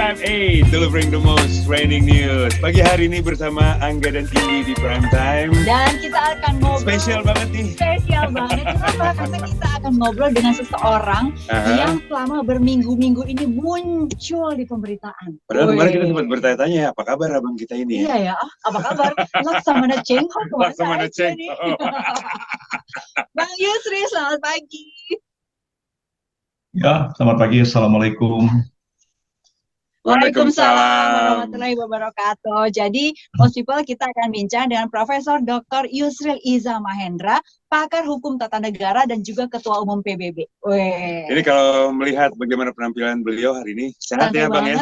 95.8 delivering the most trending news. Pagi hari ini bersama Angga dan Indi di Prime Time. Dan kita akan ngobrol. Spesial banget nih. Spesial banget. Kenapa? Karena kita akan ngobrol dengan seseorang yang selama berminggu-minggu ini muncul di pemberitaan. Padahal kemarin kita sempat bertanya-tanya ya, apa kabar abang kita ini ya? Iya ya, apa kabar? Laksamana Cheng. Laksamana Cheng. Bang Yusri, selamat pagi. Ya, selamat pagi. Assalamualaikum. Waalaikumsalam warahmatullahi wabarakatuh. Jadi, most people kita akan bincang dengan Profesor Dr. Yusril Iza Mahendra, pakar hukum tata negara dan juga Ketua Umum PBB. Ini kalau melihat bagaimana penampilan beliau hari ini, sehat ya Bang ya?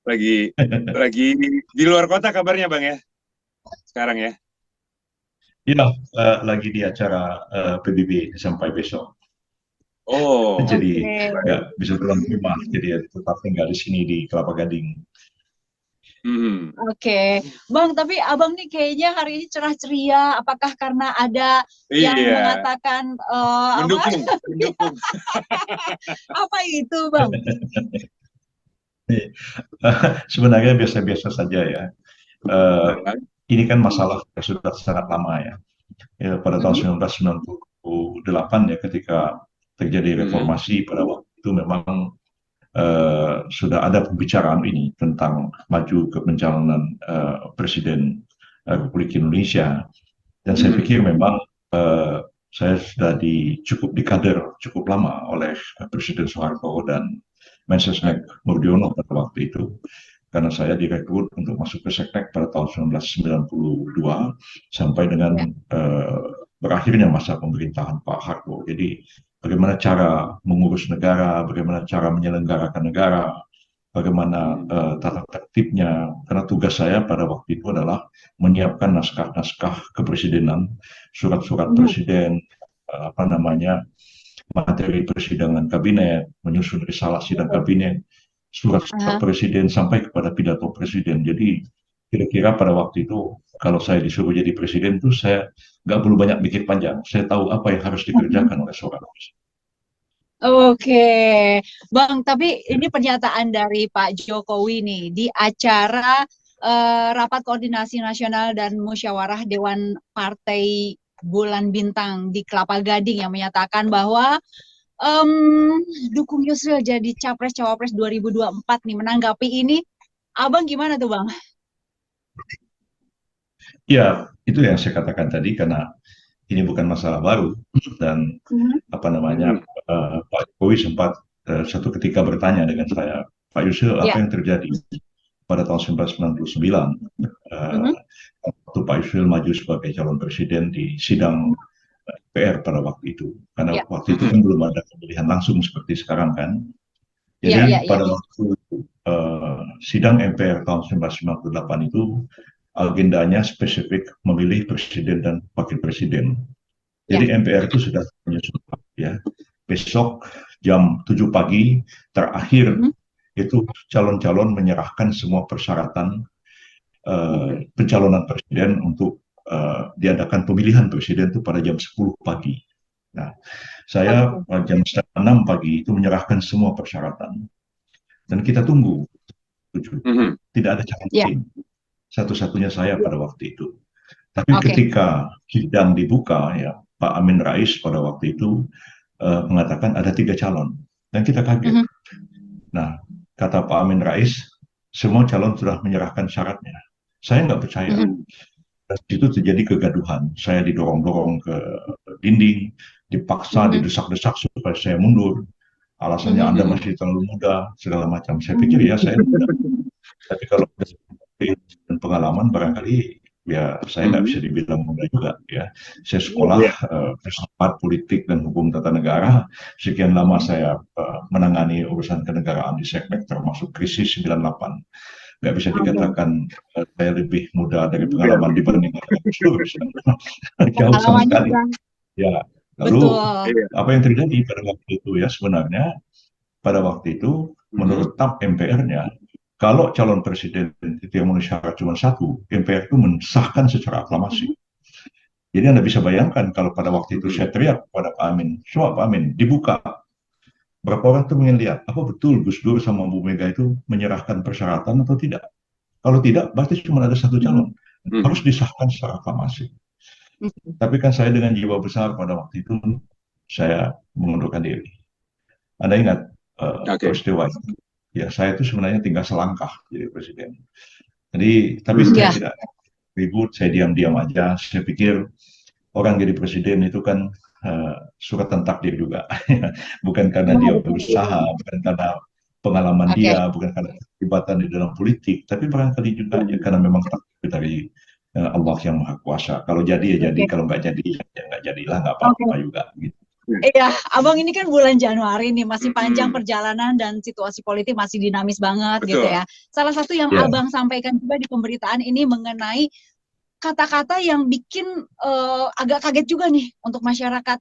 lagi di luar kota kabarnya Bang ya? Sekarang ya? Iya, lagi di acara PBB sampai besok. Oh, jadi nggak bisa pulang ke rumah, jadi tetap tinggal di sini di Kelapa Gading. Oke, Bang, tapi abang nih kayaknya hari ini cerah ceria. Apakah karena ada yang mengatakan mendukung. Apa itu, Bang? Sebenarnya biasa-biasa saja ya. Ini kan masalah yang sudah sangat lama ya. Pada tahun 1998 ya, ketika terjadi reformasi pada waktu itu memang sudah ada pembicaraan ini tentang maju ke pencalonan Presiden Republik Indonesia, dan saya pikir memang saya sudah cukup dikader cukup lama oleh Presiden Soeharto dan Mensesnek Murdiono pada waktu itu, karena saya direkrut untuk masuk ke Seknek pada tahun 1992 sampai dengan berakhirnya masa pemerintahan Pak Harto. Jadi bagaimana cara mengurus negara, bagaimana cara menyelenggarakan negara, bagaimana tata tertibnya. Karena tugas saya pada waktu itu adalah menyiapkan naskah-naskah kepresidenan, surat-surat presiden, materi persidangan kabinet, menyusun risalah sidang kabinet, surat-surat presiden sampai kepada pidato presiden. Jadi kira-kira pada waktu itu kalau saya disuruh jadi presiden itu saya nggak perlu banyak mikir panjang. Saya tahu apa yang harus dikerjakan oleh seorang presiden. Oke, Bang, tapi ini pernyataan dari Pak Jokowi nih di acara Rapat Koordinasi Nasional dan Musyawarah Dewan Partai Bulan Bintang di Kelapa Gading yang menyatakan bahwa dukung Yusril jadi Capres-Cawapres 2024 nih. Menanggapi ini, Abang gimana tuh, Bang? Ya, itu yang saya katakan tadi, karena ini bukan masalah baru, dan Pak Jokowi sempat satu ketika bertanya dengan saya, Pak Yusril, apa yang terjadi pada tahun 1999 waktu Pak Yusril maju sebagai calon presiden di sidang MPR pada waktu itu, karena waktu itu kan belum ada pemilihan langsung seperti sekarang kan. Jadi pada waktu sidang MPR tahun 1998 itu agendanya spesifik memilih presiden dan wakil presiden. Jadi MPR itu sudah menyusun ya. Besok jam 7 pagi terakhir itu calon-calon menyerahkan semua persyaratan pencalonan presiden untuk diadakan pemilihan presiden itu pada jam 10 pagi. Nah, saya jam 6 pagi itu menyerahkan semua persyaratan. Dan kita tunggu. Tidak ada calon lain. Satu-satunya saya pada waktu itu. Tapi ketika sidang dibuka, ya Pak Amin Rais pada waktu itu mengatakan ada 3 calon, dan kita kaget. Nah, kata Pak Amin Rais, semua calon sudah menyerahkan syaratnya. Saya nggak percaya. Dan itu terjadi kegaduhan. Saya didorong-dorong ke dinding, dipaksa, didesak-desak supaya saya mundur. Alasannya Anda masih terlalu muda, segala macam. Saya pikir ya saya muda. Tapi kalau dan pengalaman barangkali ya saya nggak bisa dibilang muda juga ya. Saya sekolah filsafat politik dan hukum tata negara. Sekian lama saya menangani urusan kenegaraan di Seknek termasuk krisis 98. Nggak bisa dikatakan saya lebih muda dari pengalaman dibandingkan Gus Dur. Jauh sama sekali. Ya. Lalu apa yang terjadi pada waktu itu ya, sebenarnya pada waktu itu menurut TAP MPR-nya, kalau calon presiden itu yang memenuhi syarat cuma satu, MPR itu mensahkan secara aklamasi. Jadi Anda bisa bayangkan kalau pada waktu itu saya teriak kepada Pak Amin, coba Pak Amin, dibuka Berapa orang tuh ingin lihat, apa betul Gus Dur sama Bu Mega itu menyerahkan persyaratan atau tidak? Kalau tidak, berarti cuma ada satu calon. Harus disahkan secara aklamasi. Tapi kan saya dengan jiwa besar pada waktu itu, saya mengundurkan diri. Anda ingat peristiwa itu? Ya, saya itu sebenarnya tinggal selangkah jadi presiden. Jadi, tapi saya tidak ribut, saya diam-diam aja. Saya pikir orang jadi presiden itu kan suratan takdir juga. Bukan karena dia berusaha, bukan karena pengalaman dia, bukan karena keterlibatan di dalam politik, tapi barangkali juga ya, karena memang takdir dari Allah yang Maha Kuasa. Kalau jadi ya jadi, kalau nggak jadi ya nggak jadilah, nggak apa-apa juga. Gitu. Iya, Abang ini kan bulan Januari nih, masih panjang perjalanan dan situasi politik masih dinamis banget. Betul. Gitu ya. Salah satu yang Abang sampaikan juga di pemberitaan ini mengenai kata-kata yang bikin agak kaget juga nih untuk masyarakat.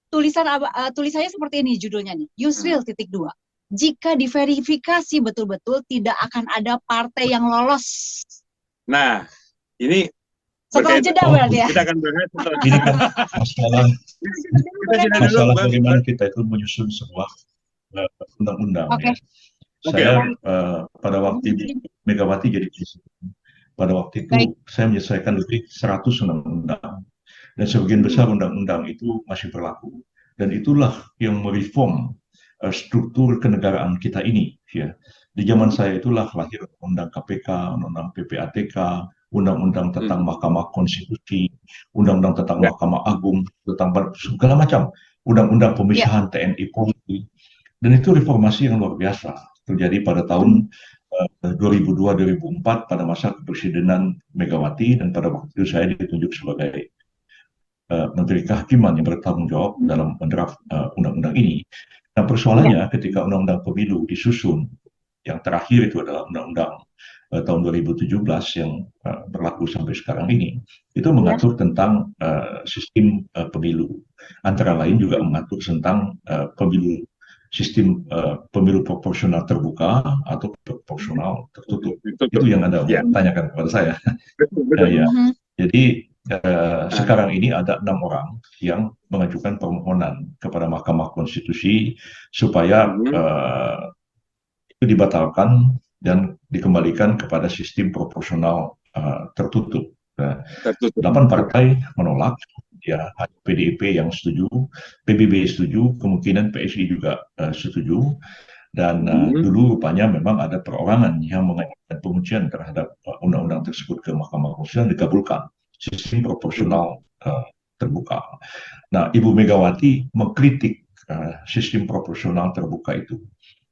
Tulisannya seperti ini judulnya nih, Yusril .2. Jika diverifikasi betul-betul tidak akan ada partai yang lolos. Nah, ini setelah jeda berarti ya. Kita akan bahas setelah ini kan masalah bagaimana kita itu menyusun sebuah undang-undang. Ya. Saya pada waktu Megawati jadi presiden, pada waktu itu saya menyelesaikan lebih 100 undang-undang. Dan sebagian besar undang-undang itu masih berlaku. Dan itulah yang mereform struktur kenegaraan kita ini. Ya. Di zaman saya itulah lahir undang KPK, undang PPATK, undang-undang tentang Mahkamah Konstitusi, undang-undang tentang Mahkamah Agung, tentang segala macam, undang-undang pemisahan TNI Polri. Dan itu reformasi yang luar biasa terjadi pada tahun 2002-2004 pada masa kepresidenan Megawati, dan pada waktu itu saya ditunjuk sebagai Menteri Kehakiman yang bertanggung jawab dalam mendraft undang-undang ini. Nah, persoalannya ketika undang-undang pemilu disusun, yang terakhir itu adalah undang-undang tahun 2017 yang berlaku sampai sekarang ini, itu mengatur tentang sistem pemilu. Antara lain juga mengatur tentang sistem pemilu proporsional terbuka atau proporsional tertutup. Itu yang Anda tanyakan kepada saya. Jadi sekarang ini ada 6 orang yang mengajukan permohonan kepada Mahkamah Konstitusi supaya itu dibatalkan dan dikembalikan kepada sistem proporsional tertutup. 8 partai menolak, ya PDIP yang setuju, PBB setuju, kemungkinan PSI juga setuju, dan dulu rupanya memang ada perorangan yang mengajukan pengujian terhadap undang-undang tersebut ke Mahkamah Konstitusi dan dikabulkan sistem proporsional terbuka. Nah, Ibu Megawati mengkritik sistem proporsional terbuka itu.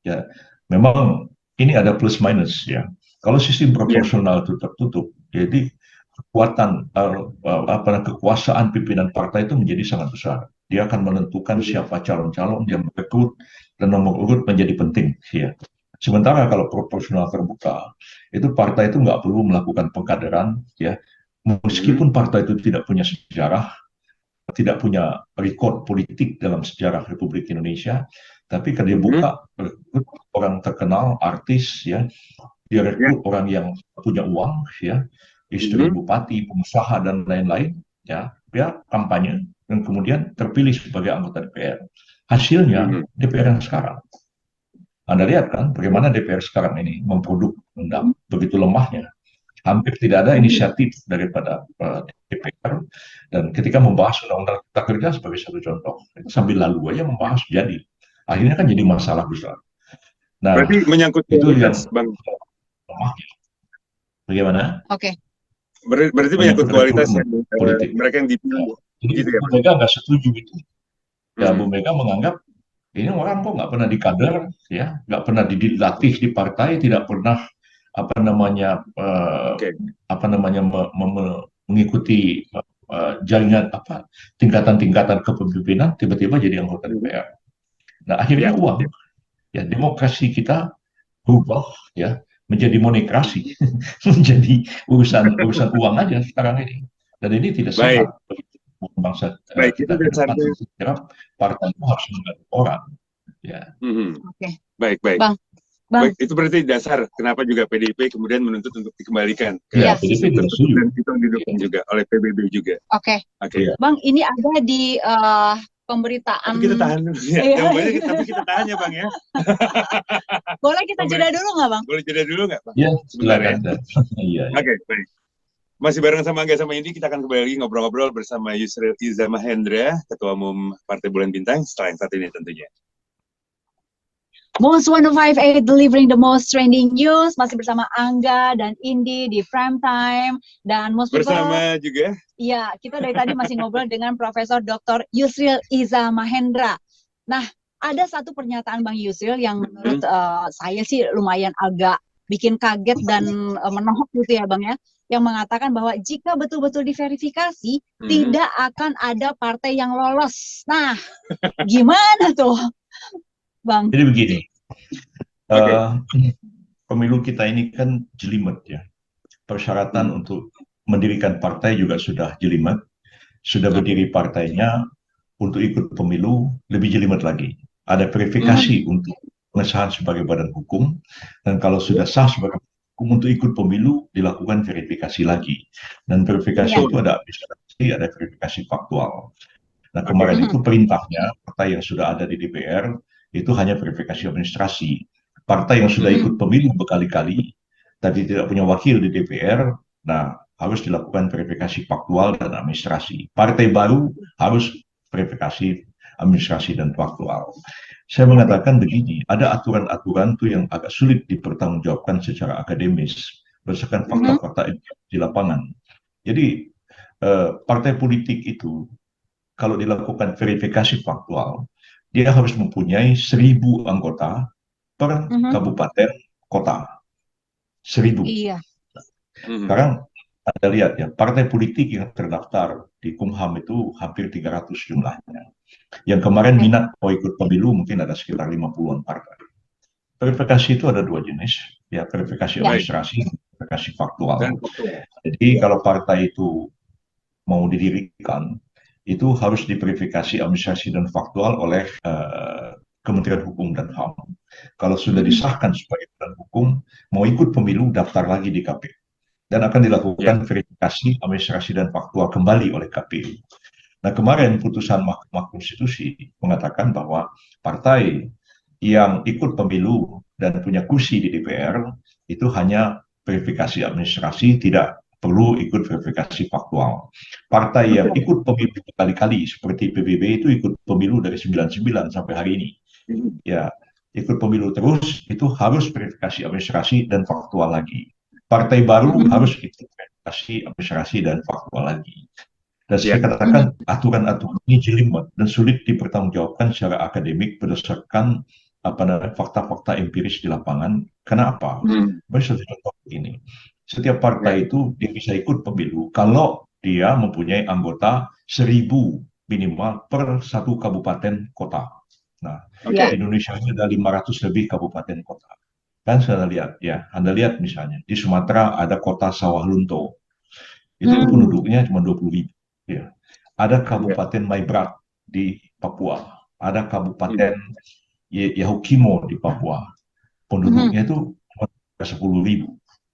Ya, memang ini ada plus minus ya. Kalau sistem proporsional itu tertutup, jadi kekuatan kekuasaan pimpinan partai itu menjadi sangat besar. Dia akan menentukan siapa calon-calon yang merekrut, dan nomor urut menjadi penting. Ya. Sementara kalau proporsional terbuka, itu partai itu nggak perlu melakukan pengkaderan, ya. Meskipun partai itu tidak punya sejarah, tidak punya rekod politik dalam sejarah Republik Indonesia, tapi kalau dia buka orang terkenal, artis, ya, dia rekrut orang yang punya uang, ya, istri bupati, pengusaha dan lain-lain, ya, dia kampanye dan kemudian terpilih sebagai anggota DPR. Hasilnya DPR yang sekarang. Anda lihat kan bagaimana DPR sekarang ini memproduk undang, begitu lemahnya. Hampir tidak ada inisiatif daripada DPR, dan ketika membahas undang-undang Cipta Kerja sebagai satu contoh, sambil lalu aja membahas jadi. Akhirnya kan jadi masalah besar. Nah, berarti menyangkut itu yang Bang. Bagaimana? Oke. Berarti menyangkut kualitas politik. Mereka yang dipilih. Jadi gitu ya, Bu Mega nggak setuju itu. Ya, Bu Mega menganggap ini orang kok nggak pernah dikader, ya, nggak pernah dilatih di partai, tidak pernah mengikuti jaringan tingkatan-tingkatan kepemimpinan, tiba-tiba jadi anggota DPR. Nah, akhirnya uang, ya, demokrasi kita berubah, ya, menjadi monokrasi, menjadi urusan uang aja sekarang ini, dan ini tidak sehat bagi bangsa kita ke depan. Saya partai itu harus mengganti orang, ya. Baik. Bang. Itu berarti dasar kenapa juga PDIP kemudian menuntut untuk dikembalikan. Ya, PDIP tidak setuju. Dan itu didukung juga oleh PBB juga. Oke. Bang, ini ada di pemberitaan. Tapi kita tahan dulu ya. Iya. Jawabannya tapi kita tahan ya Bang ya. Boleh kita jeda dulu nggak Bang? Boleh jeda dulu nggak Bang? Ya, Sebentar ya. silakan. Iya, iya. Oke, baik. Masih bareng sama Angga sama Indi, kita akan kembali lagi ngobrol-ngobrol bersama Yusril Iza Mahendra, Ketua Umum Partai Bulan Bintang, setelah yang satu ini tentunya. Most 1058 delivering the most trending news, masih bersama Angga dan Indi di Prime Time, dan most people, Bersama juga ya, kita dari tadi masih ngobrol dengan Profesor Dr. Yusril Iza Mahendra. Nah, ada satu pernyataan Bang Yusril yang menurut saya sih lumayan agak bikin kaget dan menohok gitu ya Bang ya, yang mengatakan bahwa jika betul-betul diverifikasi tidak akan ada partai yang lolos. Nah, gimana tuh Bang? Jadi begini, pemilu kita ini kan jelimet ya. Persyaratan untuk mendirikan partai juga sudah jelimet. Sudah berdiri partainya, untuk ikut pemilu lebih jelimet lagi. Ada verifikasi untuk pengesahan sebagai badan hukum, dan kalau sudah sah sebagai hukum untuk ikut pemilu dilakukan verifikasi lagi. Dan verifikasi itu ada administrasi, ada verifikasi faktual. Nah kemarin itu perintahnya partai yang sudah ada di DPR itu hanya verifikasi administrasi. Partai yang sudah ikut pemilu berkali-kali tapi tidak punya wakil di DPR, nah harus dilakukan verifikasi faktual dan administrasi. Partai baru harus verifikasi administrasi dan faktual. Saya mengatakan begini, ada aturan-aturan tuh yang agak sulit dipertanggungjawabkan secara akademis berdasarkan fakta-fakta di lapangan. Jadi partai politik itu kalau dilakukan verifikasi faktual, dia harus mempunyai 1.000 anggota per kabupaten kota. 1.000. Iya. Sekarang Anda lihat ya, partai politik yang terdaftar di Kumham itu hampir 300 jumlahnya. Yang kemarin minat mau ikut pemilu mungkin ada sekitar 50-an partai. Verifikasi itu ada dua jenis, ya verifikasi administrasi, verifikasi faktual. Jadi kalau partai itu mau didirikan, itu harus diverifikasi administrasi dan faktual oleh Kementerian Hukum dan HAM. Kalau sudah disahkan sebagai badan hukum, mau ikut pemilu, daftar lagi di KPU. Dan akan dilakukan verifikasi administrasi dan faktual kembali oleh KPU. Nah kemarin putusan Mahkamah Konstitusi mengatakan bahwa partai yang ikut pemilu dan punya kursi di DPR itu hanya verifikasi administrasi, tidak perlu ikut verifikasi faktual. Partai yang ikut pemilu berkali-kali seperti PBB itu ikut pemilu dari 99 sampai hari ini. Ya, ikut pemilu terus itu harus verifikasi administrasi dan faktual lagi. Partai baru harus ikut verifikasi administrasi dan faktual lagi. Dan saya katakan aturan-aturan ini jelimet dan sulit dipertanggungjawabkan secara akademik berdasarkan fakta-fakta empiris di lapangan. Kenapa? Misalnya contoh begini. Setiap partai itu dia bisa ikut pemilu kalau dia mempunyai anggota 1.000 minimal per satu kabupaten kota. Nah, di Indonesia ini ada 500 lebih kabupaten kota. Kan saya lihat ya, Anda lihat misalnya di Sumatera ada kota Sawah Lunto. Itu penduduknya cuma 20.000. Ya. Ada Kabupaten Maibrat di Papua. Ada Kabupaten Yahukimo di Papua. Penduduknya itu cuma 10.000.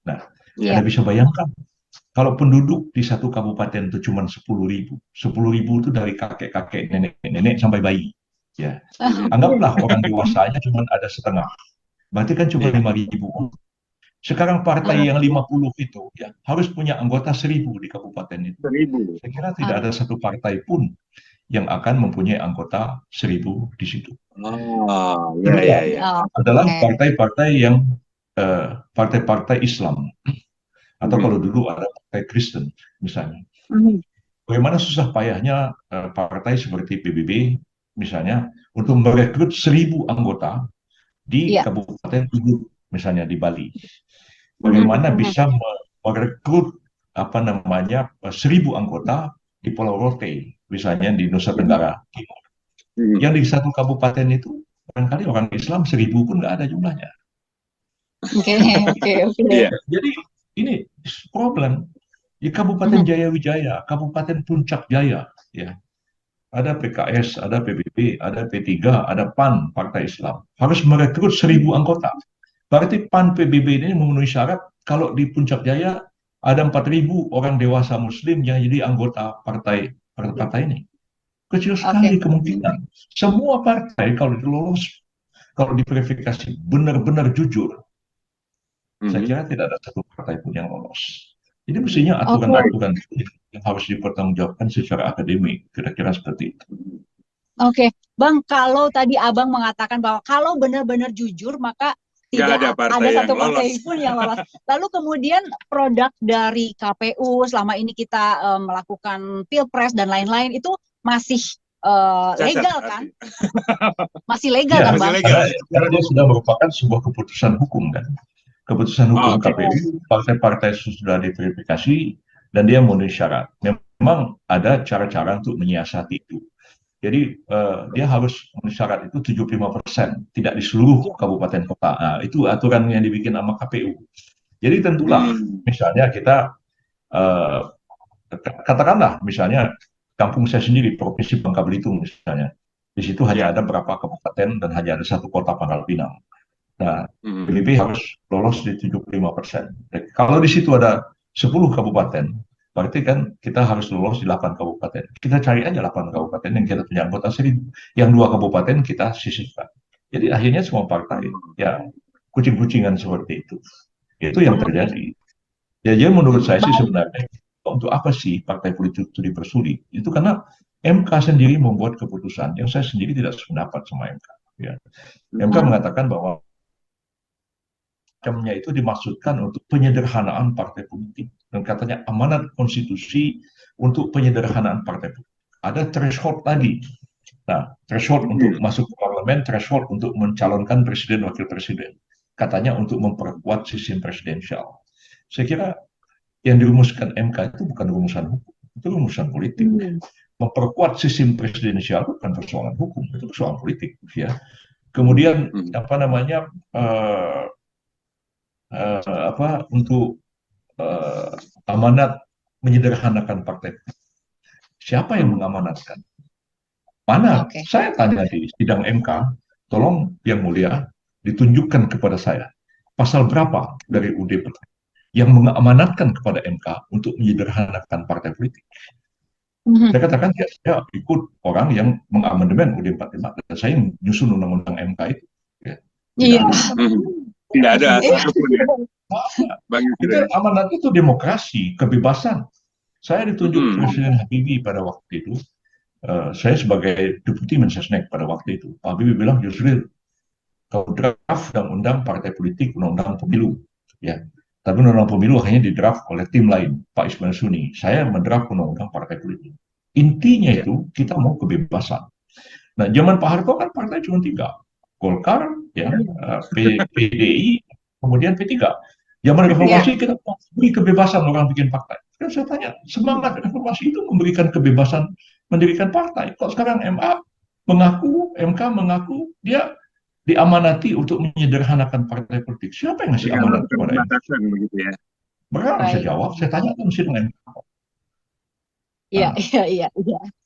Nah, Anda bisa bayangkan kalau penduduk di satu kabupaten itu cuma 10.000. 10.000 itu dari kakek-kakek, nenek-nenek sampai bayi. Ya. Anggaplah orang dewasanya cuma ada setengah. Berarti kan cuma 5.000 orang. Sekarang partai yang 50 itu ya harus punya anggota 1.000 di kabupaten itu. 1.000. Saya kira tidak ada satu partai pun yang akan mempunyai anggota 1.000 di situ. Adalah partai-partai yang partai-partai Islam. Atau kalau dulu ada partai Kristen misalnya. Bagaimana susah payahnya partai seperti PBB misalnya untuk merekrut 1.000 anggota di Kabupaten Ubud misalnya di Bali. Bagaimana bisa merekrut 1.000 anggota di Pulau Rote misalnya di Nusa Tenggara Timur. Yang di satu kabupaten itu barangkali orang Islam 1.000 pun nggak ada jumlahnya. Oke. Jadi ini problem di Kabupaten Jayawijaya, Kabupaten Puncak Jaya, ya ada PKS, ada PBB, ada P3, ada PAN, Partai Islam harus merekrut 1.000 anggota. Berarti PAN PBB ini memenuhi syarat kalau di Puncak Jaya ada 4.000 orang dewasa Muslim yang jadi anggota partai ini. Kecil sekali kemungkinan. Semua partai kalau lolos, kalau diverifikasi benar-benar jujur, saya kira tidak ada satu partai pun yang lolos. Jadi mestinya aturan-aturan yang harus dipertanggungjawabkan secara akademik, kira-kira seperti itu. Oke, Bang, kalau tadi Abang mengatakan bahwa kalau benar-benar jujur, maka tidak ada satu partai pun yang lolos. Lalu kemudian produk dari KPU selama ini kita melakukan pilpres dan lain-lain itu masih legal kan? Masih legal kan, Bang? Karena dia sudah merupakan sebuah keputusan hukum kan. Keputusan hukum KPU, partai-partai sudah diverifikasi dan dia memenuhi syarat. Memang ada cara-cara untuk menyiasati itu. Jadi dia harus memenuhi syarat itu 75%, tidak di seluruh kabupaten kota. Nah, itu aturan yang dibikin sama KPU. Jadi tentulah, misalnya kita katakanlah, misalnya kampung saya sendiri, Provinsi Bangka Belitung misalnya, di situ hanya ada berapa kabupaten dan hanya ada satu kota Pangkal Pinang. Nah, PBB harus lolos di 75%. Kalau di situ ada 10 kabupaten, berarti kan kita harus lolos di 8 kabupaten. Kita cari aja 8 kabupaten yang kita punya anggota 1.000. Yang 2 kabupaten kita sisihkan. Jadi akhirnya semua partai ya kucing-kucingan seperti itu. Itu yang terjadi. Ya, jadi menurut saya sih sebenarnya untuk apa sih partai politik itu dipersulit? Itu karena MK sendiri membuat keputusan yang saya sendiri tidak sependapat sama MK. Ya. MK mengatakan bahwa macamnya itu dimaksudkan untuk penyederhanaan partai politik. Dan katanya amanat konstitusi untuk penyederhanaan partai politik. Ada threshold tadi. Nah, threshold untuk masuk ke parlemen, threshold untuk mencalonkan presiden wakil presiden. Katanya untuk memperkuat sistem presidensial. Saya kira yang dirumuskan MK itu bukan rumusan hukum, itu rumusan politik. Memperkuat sistem presidensial itu bukan persoalan hukum, itu persoalan politik. Ya. Kemudian apa namanya? Untuk amanat menyederhanakan partai. Siapa yang mengamanatkan? Mana? Saya tanya di sidang MK, tolong yang mulia ditunjukkan kepada saya pasal berapa dari UUD yang mengamanatkan kepada MK untuk menyederhanakan partai politik. Saya katakan ya, saya ikut orang yang mengamandemen UUD 45 dan saya menyusun undang-undang MK itu. Ya. Iya. Tidak ada satupun ya. Itu amanat itu demokrasi, kebebasan. Saya ditunjuk Presiden Habibie pada waktu itu. Saya sebagai Deputi Mensesnek pada waktu itu. Pak Habibie bilang, Yusril, kau draft undang-undang partai politik, undang-undang pemilu. Ya. Tapi undang-undang pemilu akhirnya didraft oleh tim lain, Pak Ismail Suni. Saya mendraft undang-undang partai politik. Intinya itu kita mau kebebasan. Nah, zaman Pak Harto kan partai cuma 3. Golkar, ya, PDI, kemudian P3. Zaman reformasi kita beri kebebasan orang bikin partai. Kan saya tanya, semangat reformasi itu memberikan kebebasan mendirikan partai. Kok sekarang MK mengaku dia diamanati untuk menyederhanakan partai politik. Siapa yang ngasih amanat kepada MK? Begitu ya. Mereka bisa jawab. Saya tanya kan mesti dengan MK. Iya.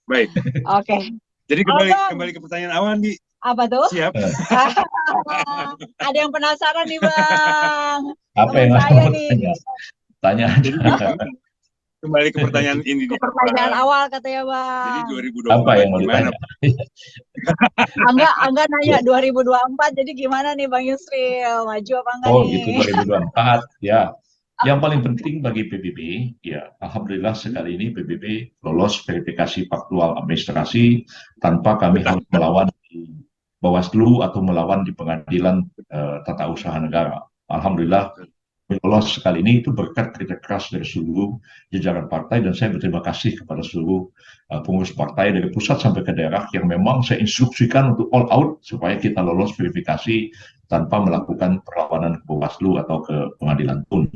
Baik. Oke. Jadi kembali ke pertanyaan awal, Di. Apa tuh? Siap. Ada yang penasaran nih, Bang. Apa yang mau tanya? Tanya aja. Kembali ke pertanyaan ini. Pertanyaan awal katanya, Bang. Jadi 2024 apa yang mau ditanya? Angga nanya 2024, jadi gimana nih Bang Yusril? Maju apa enggak nih? Oh nih? gitu 2024, ya. Yang paling penting bagi PBB, ya alhamdulillah sekali ini PBB lolos verifikasi faktual administrasi tanpa kami harus melawan di Bawaslu atau melawan di pengadilan tata usaha negara. Alhamdulillah lolos sekali ini itu berkat kerja keras dari seluruh jajaran partai dan saya berterima kasih kepada seluruh pengurus partai dari pusat sampai ke daerah yang memang saya instruksikan untuk all out supaya kita lolos verifikasi tanpa melakukan perlawanan ke Bawaslu atau ke pengadilan pun.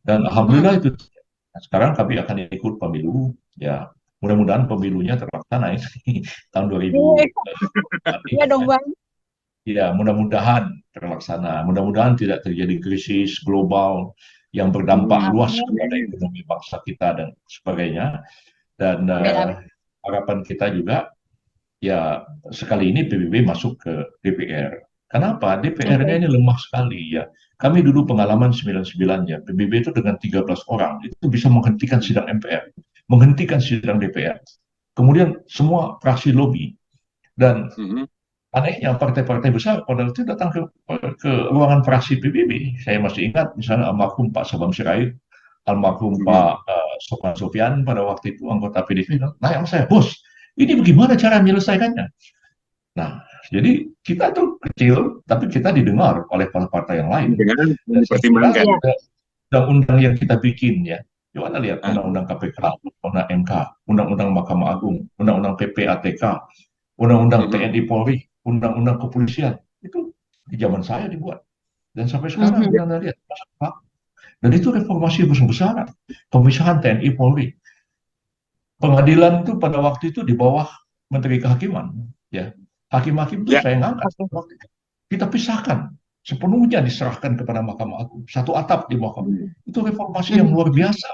Dan alhamdulillah itu sekarang kami akan ikut pemilu, ya mudah-mudahan pemilunya terlaksana tahun 2024. Iya dong Bang. Ya, mudah-mudahan terlaksana. Mudah-mudahan tidak terjadi krisis global yang berdampak luas kepada ekonomi bangsa kita dan sebagainya. Dan harapan kita juga, ya sekali ini PBB masuk ke DPR. Kenapa? DPR-nya ini lemah sekali ya. Kami dulu pengalaman 99-nya, PBB itu dengan 13 orang itu bisa menghentikan sidang MPR, menghentikan sidang DPR. kemudian semua fraksi lobby. Dan Mhm. anehnya partai-partai besar pada waktu itu datang ke ruangan fraksi PBB. Saya masih ingat misalnya almarhum Pak Sabang Sirait, almarhum Mhm. Pak Sofyan Sofyan pada waktu itu anggota PDIP, nah yang saya, bos, ini bagaimana cara menyelesaikannya? Nah, jadi kita tuh kecil, tapi kita didengar oleh partai yang lain. Dengan Dan saya kira dipertimbangkan. Iya. undang-undang yang kita bikin ya, coba lihat Ah, undang-undang KPK, undang-undang MK, undang-undang Mahkamah Agung, undang-undang PPATK, undang-undang mhm. TNI Polri, undang-undang kepolisian, itu di zaman saya dibuat. Dan sampai sekarang Mhm. Anda lihat, dan itu reformasi besar-besaran, pemisahan TNI Polri. Pengadilan itu pada waktu itu di bawah Menteri Kehakiman, ya. Hakim-hakim itu Ya, saya ngangkat Oke. waktu itu. Kita pisahkan, sepenuhnya diserahkan kepada Mahkamah Agung, satu atap di Mahkamah. mhm. Itu reformasi yang Mhm. luar biasa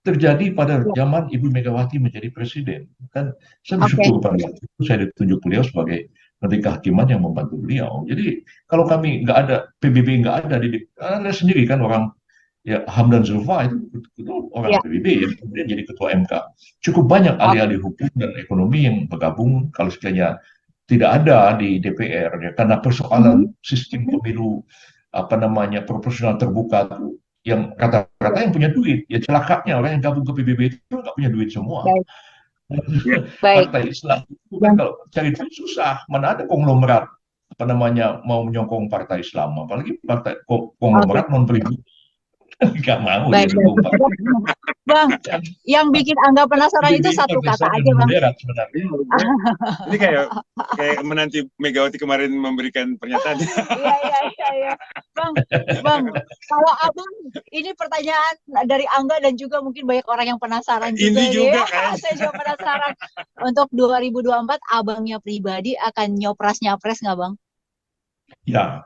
terjadi pada Iya. zaman Ibu Megawati menjadi presiden. Dan saya Oke. bersyukur pada waktu itu saya ditunjuk beliau sebagai Menteri Kehakiman yang membantu beliau. Jadi kalau kami nggak ada, PBB nggak ada, Anda sendiri kan orang, ya Hamdan Zulfa itu orang Iya. PBB yang kemudian jadi ketua MK. Cukup banyak Oke. ahli-ahli hukum dan ekonomi yang bergabung kalau sekiranya tidak ada di DPR ya, karena persoalan Mhm. sistem pemilu apa namanya proporsional terbuka itu, yang rata-rata yang punya duit, ya celakanya orang yang gabung ke PBB itu nggak punya duit semua. Baik. Ya, Baik. Partai Islam itu kan Dan kalau cari duit susah, mana ada konglomerat apa namanya mau menyokong partai Islam, apalagi partai oke. konglomerat non pribumi nggak mau dia Baik, baik. dukung partai. Bang, Yang yang bikin Angga penasaran PBB itu ini satu partai kata Islam aja, yang Bang. moderat sebenarnya. ini kayak menanti Megawati kemarin memberikan pernyataan. Iya, iya, iya, iya. Bang, kalau Abang, ini pertanyaan dari Angga dan juga mungkin banyak orang yang penasaran juga Ini nih. juga kan. Saya juga penasaran. Untuk 2024, Abangnya pribadi akan nyopras-nyapres nggak, Bang? Ya,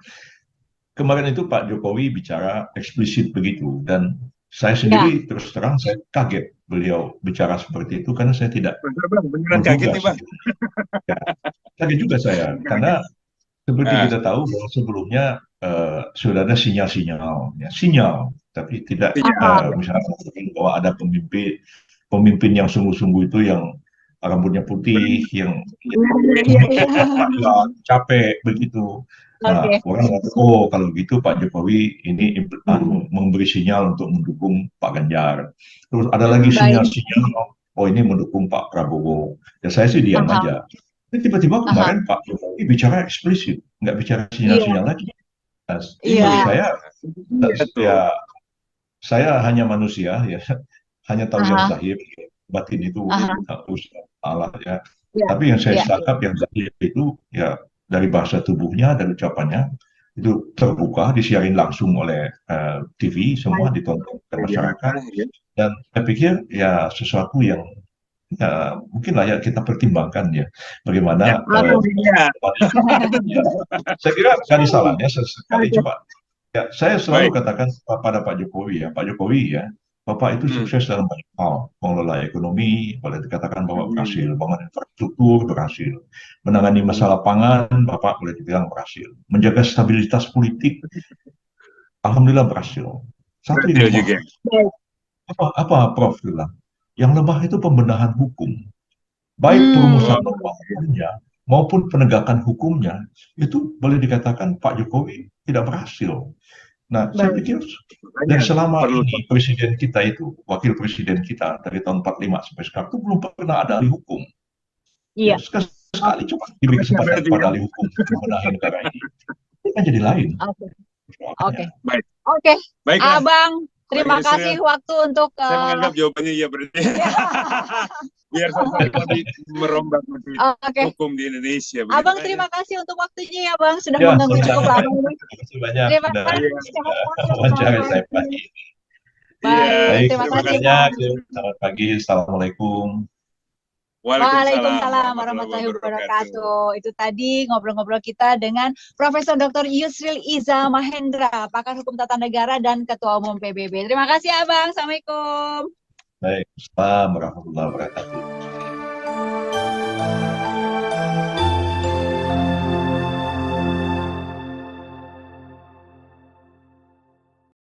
kemarin itu Pak Jokowi bicara eksplisit begitu, dan saya Ya. sendiri terus terang saya kaget beliau bicara seperti itu karena saya tidak Bener, Bang, beneran kaget menduga nih, Bang. sebelumnya. Ya, kaget juga saya karena seperti Ah, kita tahu bahwa sebelumnya sudah ada sinyal-sinyal, ya, sinyal, tapi tidak Aha. sinyal. misalnya bahwa ada pemimpin yang sungguh-sungguh itu yang rambutnya putih, yang Iya, iya. capek begitu. Nah, Oke. orang mengatakan, oh kalau gitu Pak Jokowi ini memberi sinyal untuk mendukung Pak Ganjar. Terus ada lagi Baik. sinyal-sinyal, oh ini mendukung Pak Prabowo. Ya saya sih diam Aha. aja. Tapi tiba-tiba Aha. kemarin Pak Jokowi bicara eksplisit, nggak bicara Iya. sinyal-sinyal lagi. Nah, Iya. bagi Iya, iya tuh. ya saya hanya manusia, ya hanya tahu yang Aha. zahir, batin itu Aha. urusan Allah ya. Iya. Tapi yang saya Iya. tangkap yang zahir itu ya dari bahasa tubuhnya dan ucapannya itu terbuka, disiarin langsung oleh TV, semua Baik. ditonton ke Media masyarakat. massa, ya. Dan saya pikir ya sesuatu yang ya, mungkin layak kita pertimbangkan ya, Ya, bagaimana iya. ya, saya kira sekali salahnya sesekali Oke. coba. Ya, saya selalu Baik. katakan pada Pak Jokowi ya, Pak Jokowi ya, Bapak itu Hmm. sukses dalam banyak hal, mengelola ekonomi, boleh dikatakan Bapak berhasil, Hmm. bangun infrastruktur berhasil, menangani masalah pangan, Bapak boleh dibilang berhasil, menjaga stabilitas politik, alhamdulillah berhasil. Satu yang Berhasil lemah, juga. Baik. apa Prof bilang? Yang lemah itu pembenahan hukum, baik perumusan Oh, norma hukumnya maupun penegakan hukumnya, itu boleh dikatakan Pak Jokowi tidak berhasil. Nah, saya Baik. pikir dan banyak selama perlu. ini presiden kita itu, wakil presiden kita dari tahun 45 sampai sekarang itu belum pernah ada ahli hukum. Iya. Ya, sekali coba diberi kesempatan Berarti kepada ya. ahli hukum untuk membenahi negara ini kan jadi lain. Oke. Soalnya, Oke. Baik, Oke. baiklah. Abang, Bang terima Yusril, kasih waktu untuk saya menganggap jawabannya iya berarti. Biar saya lebih merombak Oke. hukum di Indonesia. Begitu Abang, aja. terima kasih untuk waktunya ya, Bang. Sudah ya, mengganggu cukup lama ini. terima kasih banyak Terima sudah kasih. Iya. Sehat selalu. wawancara saya Selamat pagi. pagi. Iya, Baik. Baik, Terima terima kasih, kasih Bang. banyak. Selamat pagi, assalamualaikum. Waalaikumsalam Waalaikumsalam warahmatullahi wabarakatuh. wabarakatuh. Itu tadi ngobrol-ngobrol kita dengan Profesor Dr. Yusril Iza Mahendra, pakar hukum tata negara dan Ketua Umum PBB. Terima kasih, Abang. Assalamualaikum. Baik, assalamualaikum warahmatullahi wabarakatuh.